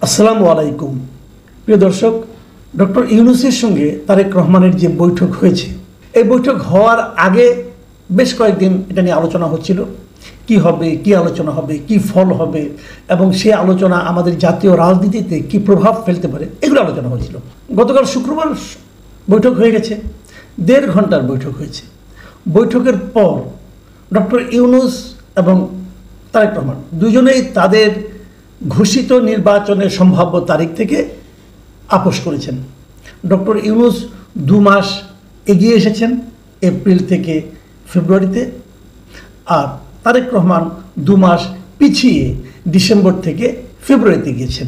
আসসালামু আলাইকুম প্রিয় দর্শক, ডক্টর ইউনূসের সঙ্গে তারেক রহমানের যে বৈঠক হয়েছে, এই বৈঠক হওয়ার আগে বেশ কয়েকদিন এটা নিয়ে আলোচনা হচ্ছিল। কি হবে, কি আলোচনা হবে, কি ফল হবে এবং সেই আলোচনা আমাদের জাতীয় রাজনীতিতে কি প্রভাব ফেলতে পারে, এগুলো আলোচনা হয়েছিল। গতকাল শুক্রবার বৈঠক হয়ে গেছে, 1.5 ঘন্টার বৈঠক হয়েছে। বৈঠকের পর ডক্টর ইউনূস এবং তারেক রহমান দুজনেই তাদের ঘোষিত নির্বাচনের সম্ভাব্য তারিখ থেকে আপোস করেছেন। ডক্টর ইউনূস 2 মাস এগিয়ে এসেছেন, এপ্রিল থেকে ফেব্রুয়ারিতে, আর তারেক রহমান 2 মাস পিছিয়ে ডিসেম্বর থেকে ফেব্রুয়ারিতে গিয়েছেন।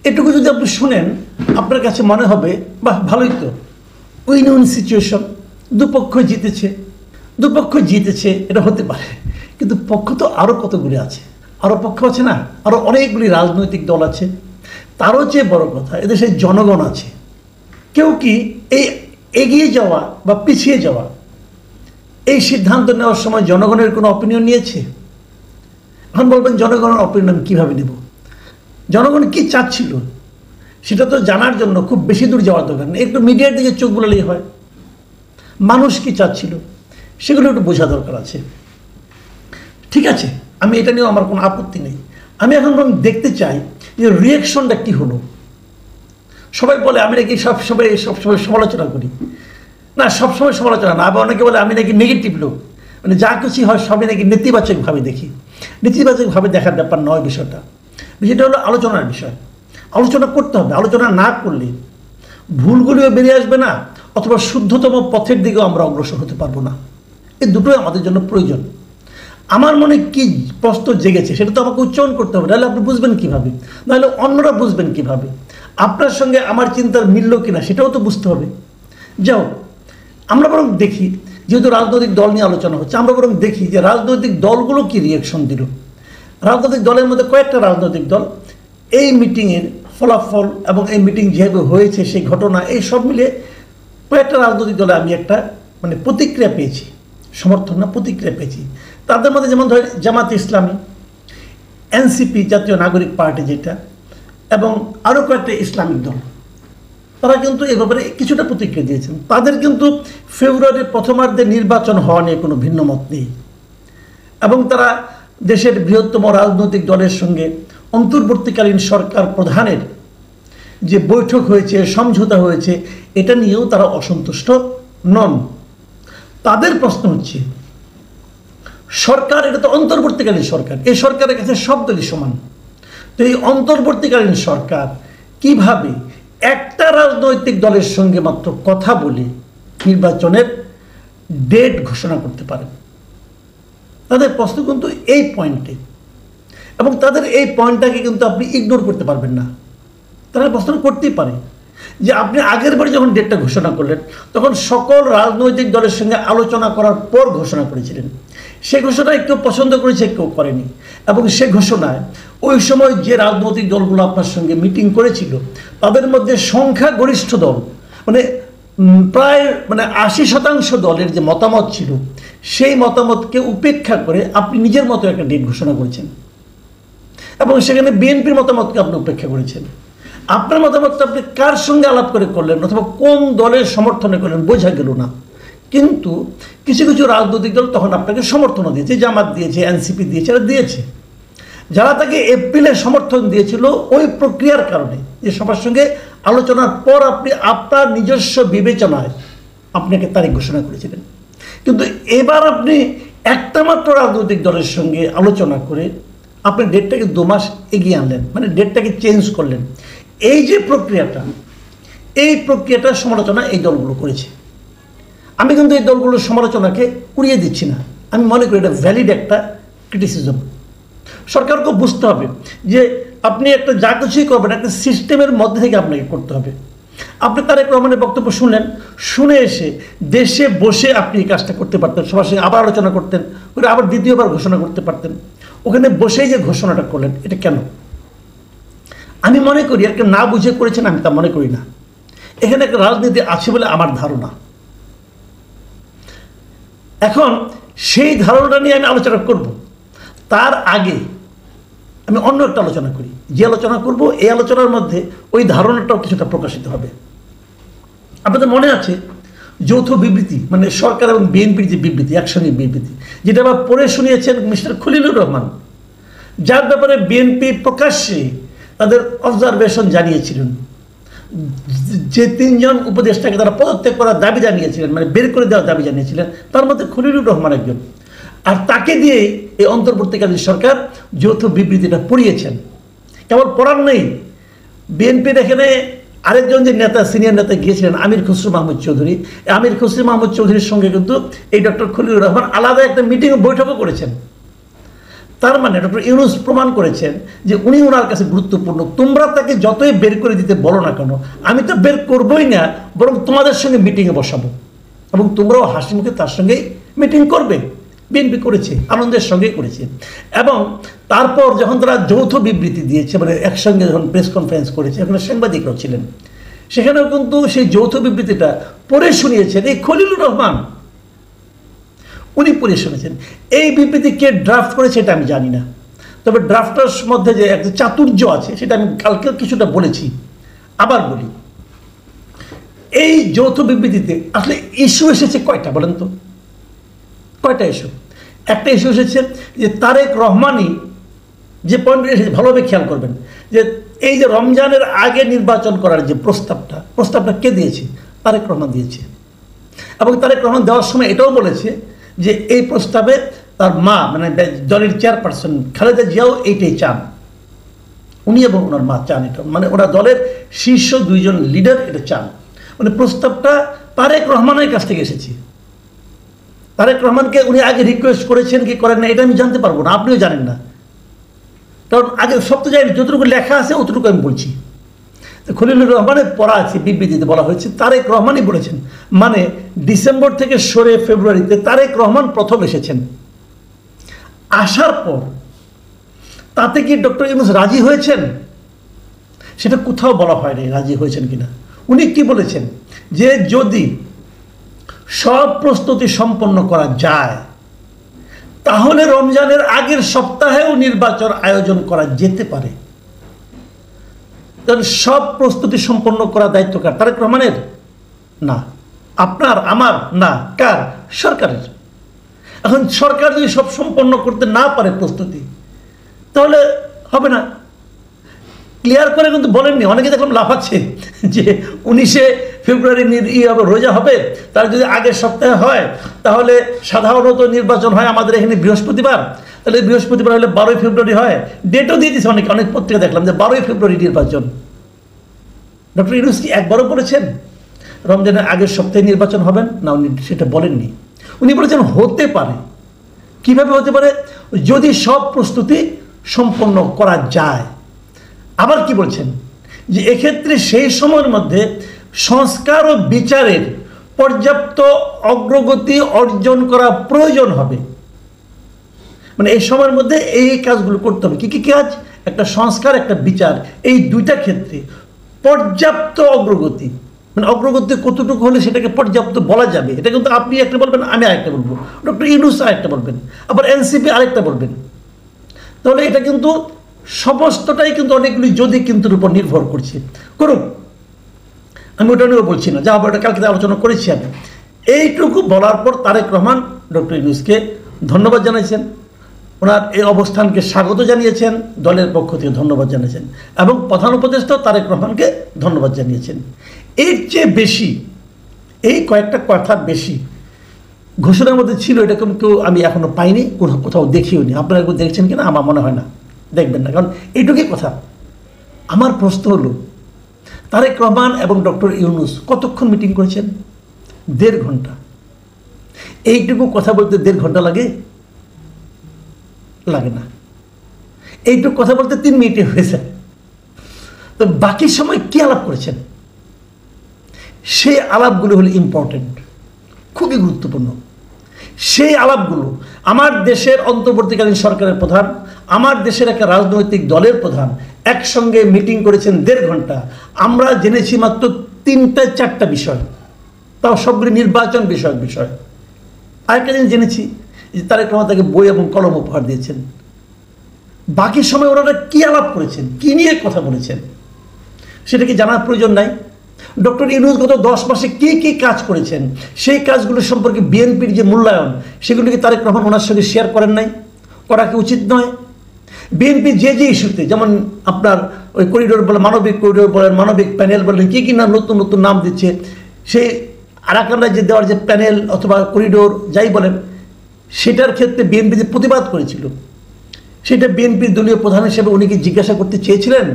এটুকু যদি আপনি শুনেন, আপনার কাছে মনে হবে বাহ, ভালোই তো, উইন উইন সিচুয়েশন, দুপক্ষ জিতেছে, এটা হতে পারে। কিন্তু পক্ষ তো আরও কতগুলি আছে, আরও পক্ষ আছে না, আরও অনেকগুলি রাজনৈতিক দল আছে। তারও চেয়ে বড় কথা, এদেশের জনগণ আছে। কেউ কি এই এগিয়ে যাওয়া বা পিছিয়ে যাওয়া, এই সিদ্ধান্ত নেওয়ার সময় জনগণের কোনো অপিনিয়ন নিয়েছে? এখন বলবেন জনগণের অপিনিয়ন কীভাবে নেব? জনগণ কি চাচ্ছিল সেটা তো জানার জন্য খুব বেশি দূর যাওয়ার দরকার নেই, একটু মিডিয়ার দিকে চোখ বুলালেই হয়। মানুষ কি চাচ্ছিল সেগুলো একটু বোঝা দরকার আছে। ঠিক আছে, আমি এটা নিয়েও আমার কোনো আপত্তি নেই। আমি এখন দেখতে চাই যে রিয়াকশনটা কী হলো। সবাই বলে আমি নাকি সবসময় সমালোচনা করি। না, সবসময় সমালোচনা না। আবার অনেকে বলে আমি নাকি নেগেটিভ লোক, মানে যা কিছু হয় সবই নাকি নেতিবাচকভাবে দেখি। নেতিবাচকভাবে দেখার ব্যাপার নয় বিষয়টা হলো আলোচনার বিষয়। আলোচনা করতে হবে। আলোচনা না করলে ভুলগুলিও বেরিয়ে আসবে না, অথবা শুদ্ধতম পথের দিকেও আমরা অগ্রসর হতে পারবো না। এই দুটোই আমাদের জন্য প্রয়োজন। আমার মনে কি প্রশ্ন জেগেছে সেটা তো আমাকে উচ্চারণ করতে হবে, নাহলে আপনি বুঝবেন কীভাবে, নাহলে অন্যরা বুঝবেন কীভাবে, আপনার সঙ্গে আমার চিন্তার মিলল কিনা সেটাও তো বুঝতে হবে। যাও, আমরা বরং দেখি, যেহেতু রাজনৈতিক দল নিয়ে আলোচনা হচ্ছে, আমরা বরং দেখি যে রাজনৈতিক দলগুলো কি রিয়াকশন দিল। রাজনৈতিক দলের মধ্যে কয়েকটা রাজনৈতিক দল এই মিটিংয়ের ফলাফল এবং এই মিটিং যেভাবে হয়েছে সেই ঘটনা, এই সব মিলে কয়েকটা রাজনৈতিক দলে আমি একটা প্রতিক্রিয়া পেয়েছি, সমর্থন না প্রতিক্রিয়া পেয়েছি। তাদের মধ্যে যেমন ধরেন জামাতে ইসলামী, এনসিপি জাতীয় নাগরিক পার্টি যেটা, এবং আরও কয়েকটা ইসলামিক দল, তারা কিন্তু এ ব্যাপারে কিছুটা প্রতিক্রিয়া দিয়েছেন। তাদের কিন্তু ফেব্রুয়ারির প্রথমার্ধে নির্বাচন হওয়া নিয়ে কোনো ভিন্ন মত নেই, এবং তারা দেশের বৃহত্তম রাজনৈতিক দলের সঙ্গে অন্তর্বর্তীকালীন সরকার প্রধানের যে বৈঠক হয়েছে, সমঝোতা হয়েছে, এটা নিয়েও তারা অসন্তুষ্ট নন। তাদের প্রশ্ন হচ্ছে, সরকার এটা তো অন্তর্বর্তীকালীন সরকার, এই সরকারের কাছে সব দলই সমান। তো এই অন্তর্বর্তীকালীন সরকার কিভাবে একটা রাজনৈতিক দলের সঙ্গে মাত্র কথা বলে নির্বাচনের ডেট ঘোষণা করতে পারেন? তাদের প্রশ্ন কিন্তু এই পয়েন্টে, এবং তাদের এই পয়েন্টটাকে কিন্তু আপনি ইগনোর করতে পারবেন না। তারা প্রশ্ন করতেই পারে যে আপনি আগের বারে যখন ডেটটা ঘোষণা করলেন, তখন সকল রাজনৈতিক দলের সঙ্গে আলোচনা করার পর ঘোষণা করেছিলেন। সে ঘোষণায় কেউ পছন্দ করেছে, কেউ করেনি, এবং সে ঘোষণায় ওই সময় যে রাজনৈতিক দলগুলো আপনার সঙ্গে মিটিং করেছিল, তাদের মধ্যে সংখ্যাগরিষ্ঠ দল প্রায় 80% দলের যে মতামত ছিল, সেই মতামতকে উপেক্ষা করে আপনি নিজের মতো একটা ডেট ঘোষণা করেছেন, এবং সেখানে বিএনপির মতামতকে আপনি উপেক্ষা করেছেন। আপনার মতামতটা আপনি কার সঙ্গে আলাপ করে করলেন, অথবা কোন দলের সমর্থনে করলেন বোঝা গেল না। কিন্তু কিছু কিছু রাজনৈতিক দল তখন আপনাকে সমর্থনও দিয়েছে, জামাত দিয়েছে, এনসিপি দিয়েছে, এরা দিয়েছে। যারা তাকে এপ্রিলে সমর্থন দিয়েছিল ওই প্রক্রিয়ার কারণে, যে সবার সঙ্গে আলোচনার পর আপনি আপনার নিজস্ব বিবেচনায় আপনাকে তারিখ ঘোষণা করেছিলেন। কিন্তু এবার আপনি একটা মাত্র রাজনৈতিক দলের সঙ্গে আলোচনা করে আপনি ডেটটাকে 2 মাস এগিয়ে আনলেন, ডেটটাকে চেঞ্জ করলেন। এই যে প্রক্রিয়াটা, এই প্রক্রিয়াটার সমালোচনা এই দলগুলো করেছে। আমি কিন্তু এই দলগুলোর সমালোচনাকে উড়িয়ে দিচ্ছি না, আমি মনে করি এটা ভ্যালিড একটা ক্রিটিসিজম। সরকারকে বুঝতে হবে যে আপনি একটা যা কিছুই করবেন একটা সিস্টেমের মধ্যে থেকে আপনাকে করতে হবে। আপনি তারেক রহমানের বক্তব্য শুনলেন, শুনে এসে দেশে বসে আপনি এই কাজটা করতে পারতেন, সবার সঙ্গে আবার আলোচনা করতেন, করে আবার দ্বিতীয়বার ঘোষণা করতে পারতেন। ওখানে বসেই যে ঘোষণাটা করলেন, এটা কেন? আমি মনে করি আর কেউ না বুঝে করেছেন, আমি তা মনে করি না। এখানে একটা রাজনীতি আছে বলে আমার ধারণা। এখন সেই ধারণাটা নিয়ে আমি আলোচনা করব। তার আগে আমি অন্য একটা আলোচনা করি। যে আলোচনা করব এই আলোচনার মধ্যে ওই ধারণাটাও কিছুটা প্রকাশিত হবে। আপনাদের মনে আছে যৌথ বিবৃতি, মানে সরকার এবং বিএনপির যে বিবৃতি, একসঙ্গে বিবৃতি, যেটা আবার পড়ে শুনিয়েছেন মিস্টার খলিলুর রহমান, যার ব্যাপারে বিএনপি প্রকাশ্যে তাদের অবজারভেশন জানিয়েছিলেন। যে 3 জন উপদেষ্টাকে তারা পদত্যাগ করার দাবি জানিয়েছিলেন, মানে বের করে দেওয়ার দাবি জানিয়েছিলেন, তার মধ্যে খলিলুর রহমান একজন। আর তাকে দিয়েই এই অন্তর্বর্তীকালীন সরকার যৌথ বিবৃতিটা পড়িয়েছেন। কেবল পড়ার নেই, বিএনপির এখানে আরেকজন যে নেতা, সিনিয়র নেতা গিয়েছিলেন আমির খসরু মাহমুদ চৌধুরী। আমির খসরু মাহমুদ চৌধুরীর সঙ্গে কিন্তু এই ডক্টর খলিলুর রহমান আলাদা একটা মিটিং বৈঠকও করেছেন। তার মানে ডক্টর ইউনূস প্রমাণ করেছেন যে উনি ওনার কাছে গুরুত্বপূর্ণ। তোমরা তাকে যতই বের করে দিতে বলো না কেন, আমি তো বের করবই না, বরং তোমাদের সঙ্গে মিটিংয়ে বসাবো এবং তোমরাও হাসি মুখে তার সঙ্গেই মিটিং করবে। বিএনপি করেছে, আনন্দের সঙ্গেই করেছে। এবং তারপর যখন তারা যৌথ বিবৃতি দিয়েছে, মানে একসঙ্গে যখন প্রেস কনফারেন্স করেছে, এখানে সাংবাদিকরাও ছিলেন, সেখানেও কিন্তু সেই যৌথ বিবৃতিটা পড়ে শুনিয়েছেন এই খলিলুর রহমান। উনি পড়ে শুনেছেন। এই বিবৃতি কে ড্রাফট করেছে এটা আমি জানি না, তবে ড্রাফটার মধ্যে যে একটা চাতুর্য আছে সেটা আমি কালকে কিছুটা বলেছি, আবার বলি। এই যৌথ বিবৃতিতে আসলে ইস্যু এসেছে কয়টা বলেন তো? কয়টা ইস্যু? একটা ইস্যু এসেছে যে তারেক রহমানই যে পয়েন্ট এসেছে, ভালোভাবে খেয়াল করবেন, যে এই যে রমজানের আগে নির্বাচন করার যে প্রস্তাবটা কে দিয়েছে? তারেক রহমান দিয়েছে। এবং তারেক রহমান দেওয়ার সময় এটাও বলেছে যে এই প্রস্তাবে তার মা, মানে দলের চেয়ারপারসন খালেদা জিয়াও এইটাই চান, উনি এবং ওনার মা চান এটা, মানে ওরা দলের শীর্ষ 2 জন লিডার এটা চান। মানে প্রস্তাবটা তারেক রহমানের কাছ থেকে এসেছে। তারেক রহমানকে উনি আগে রিকোয়েস্ট করেছেন কি করেন না এটা আমি জানতে পারবো না, আপনিও জানেন না, কারণ আগে সব তো জানি, যতটুকু লেখা আছে অতটুকু আমি বলছি। তো খলিলুর রহমানের পড়া আছে, বিবৃতিতে বলা হয়েছে তারেক রহমানই বলেছেন, মানে ডিসেম্বর থেকে সরে ফেব্রুয়ারিতে তারেক রহমান প্রথম এসেছেন। আসার পর তাতে কি ডক্টর ইউনূস রাজি হয়েছেন? সেটা কোথাও বলা হয়নি রাজি হয়েছেন কিনা। উনি কি বলেছেন যে যদি সব প্রস্তুতি সম্পন্ন করা যায় তাহলে রমজানের আগের সপ্তাহেও নির্বাচন আয়োজন করা যেতে পারে। সব প্রস্তুতি সম্পন্ন করার দায়িত্ব কার? তারেক রহমানের না, আপনার, আমার না, কার? সরকারের। এখন সরকার যদি সব সম্পন্ন করতে না পারে প্রস্তুতি, তাহলে হবে না। ক্লিয়ার করে কিন্তু বলেননি, অনেকে দেখলাম লাফাচ্ছে যে 19শে ফেব্রুয়ারি রোজা হবে, তার যদি আগের সপ্তাহে হয় তাহলে সাধারণত নির্বাচন হয় আমাদের এখানে বৃহস্পতিবার, তাহলে বৃহস্পতিবার হলে 12ই ফেব্রুয়ারি হয়। ডেটও দিয়ে দিচ্ছে অনেক পত্রিকা দেখলাম যে 12ই ফেব্রুয়ারি নির্বাচন। ডক্টর ইউনূস কি একবারও বলেছেন রমজানের আগের সপ্তাহে নির্বাচন হবেন না? উনি সেটা বলেননি। উনি বলেছেন হতে পারে। কিভাবে হতে পারে? যদি সব প্রস্তুতি সম্পন্ন করা যায়। আবার কি বলছেন যে এক্ষেত্রে সেই সময়ের মধ্যে সংস্কার ও বিচারের পর্যাপ্ত অগ্রগতি অর্জন করা প্রয়োজন হবে। মানে এই সময়ের মধ্যে এই কাজগুলো করতে হবে। কি কি কাজ? একটা সংস্কার, একটা বিচার, এই দুইটা ক্ষেত্রে পর্যাপ্ত অগ্রগতি। মানে অগ্রগতি কতটুকু হলে সেটাকে পর্যাপ্ত বলা যাবে, এটা কিন্তু আপনি একটা বলবেন, আমি আরেকটা বলবো, ডক্টর ইউনূস আরেকটা বলবেন, আবার এনসিপি আরেকটা বলবেন। তাহলে এটা কিন্তু সমস্তটাই কিন্তু অনেকগুলি যদি কিন্তুর উপর নির্ভর করছে। করুন, আমি ওটা নিয়েও বলছি না, যা হবে ওটা কালকে আলোচনা করেছি আমি। এইটুকু বলার পর তারেক রহমান ডক্টর ইউনূসকে ধন্যবাদ জানাইছেন, ওনার এই অবস্থানকে স্বাগত জানিয়েছেন, দলের পক্ষ থেকে ধন্যবাদ জানিয়েছেন, এবং প্রধান উপদেষ্টা তারেক রহমানকে ধন্যবাদ জানিয়েছেন। এর চেয়ে বেশি, এই কয়েকটা কথা বেশি ঘোষণার মধ্যে ছিল, এটা কেউ আমি এখনো পাইনি, কোথাও দেখিও নি। আপনারা একটু দেখছেন কিনা আমার মনে হয় না, দেখবেন না, কারণ এইটুকুই কথা। আমার প্রশ্ন হলো তারেক রহমান এবং ডক্টর ইউনূস কতক্ষণ মিটিং করেছেন? 1.5 ঘন্টা। এইটুকু কথা বলতে 1.5 ঘন্টা লাগে? লাগে না। এইটুকু কথা বলতে 3 মিনিটে হয়ে যায়। তো বাকি সময় কি আলাপ করেছেন? সেই আলাপগুলো হলো ইম্পর্টেন্ট, খুবই গুরুত্বপূর্ণ। সেই আলাপগুলো আমার দেশের অন্তর্বর্তীকালীন সরকারের প্রধান, আমার দেশের একটা রাজনৈতিক দলের প্রধান একসঙ্গে মিটিং করেছেন 1.5 ঘন্টা। আমরা জেনেছি মাত্র 3-4টা বিষয়, তাও সবগুলি নির্বাচন বিষয়ক বিষয়। আরেকটা জিনিস জেনেছি যে তারেক রহমান তাকে বই এবং কলম উপহার দিয়েছেন। বাকি সময় ওনারা কি আলাপ করেছেন, কি নিয়ে কথা বলেছেন, সেটা কি জানার প্রয়োজন নাই? ডক্টর ইউনূস গত 10 মাসে কি কি কাজ করেছেন, সেই কাজগুলো সম্পর্কে বিএনপির যে মূল্যায়ন, সেগুলোকে তারেক রহমান ওনার সঙ্গে শেয়ার করেন নাই? করা কি উচিত নয়? বিএনপি যে ইস্যুতে, যেমন আপনার ওই করিডোর বলে, মানবিক করিডোর বলেন, মানবিক প্যানেল বলেন, কি কি না নতুন নতুন নাম দিচ্ছে, সেই আরাকানরায় যে দেওয়ার যে প্যানেল অথবা করিডোর যাই বলেন, সেটার ক্ষেত্রে বিএনপি যে প্রতিবাদ করেছিল, সেটা বিএনপির দলীয় প্রধান হিসেবে উনি কি জিজ্ঞাসা করতে চেয়েছিলেন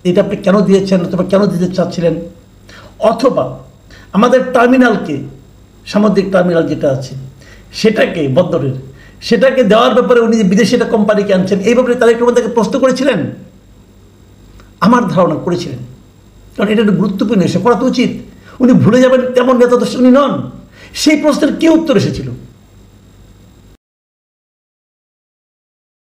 এটা আপনি কেন দিয়েছেন অথবা কেন দিতে চাচ্ছিলেন? অথবা আমাদের টার্মিনালকে, সামুদ্রিক টার্মিনাল যেটা আছে সেটাকে, বন্দরের, সেটাকে দেওয়ার ব্যাপারে উনি যে বিদেশি একটা কোম্পানিকে আনছেন, এই ব্যাপারে তারেক রহমান তাকে প্রশ্ন করেছিলেন? আমার ধারণা করেছিলেন, কারণ এটা একটা গুরুত্বপূর্ণ এসে করা তো উচিত। উনি ভুলে যাবেন তেমন নেতা তো উনি নন। সেই প্রশ্নের কি উত্তর এসেছিল?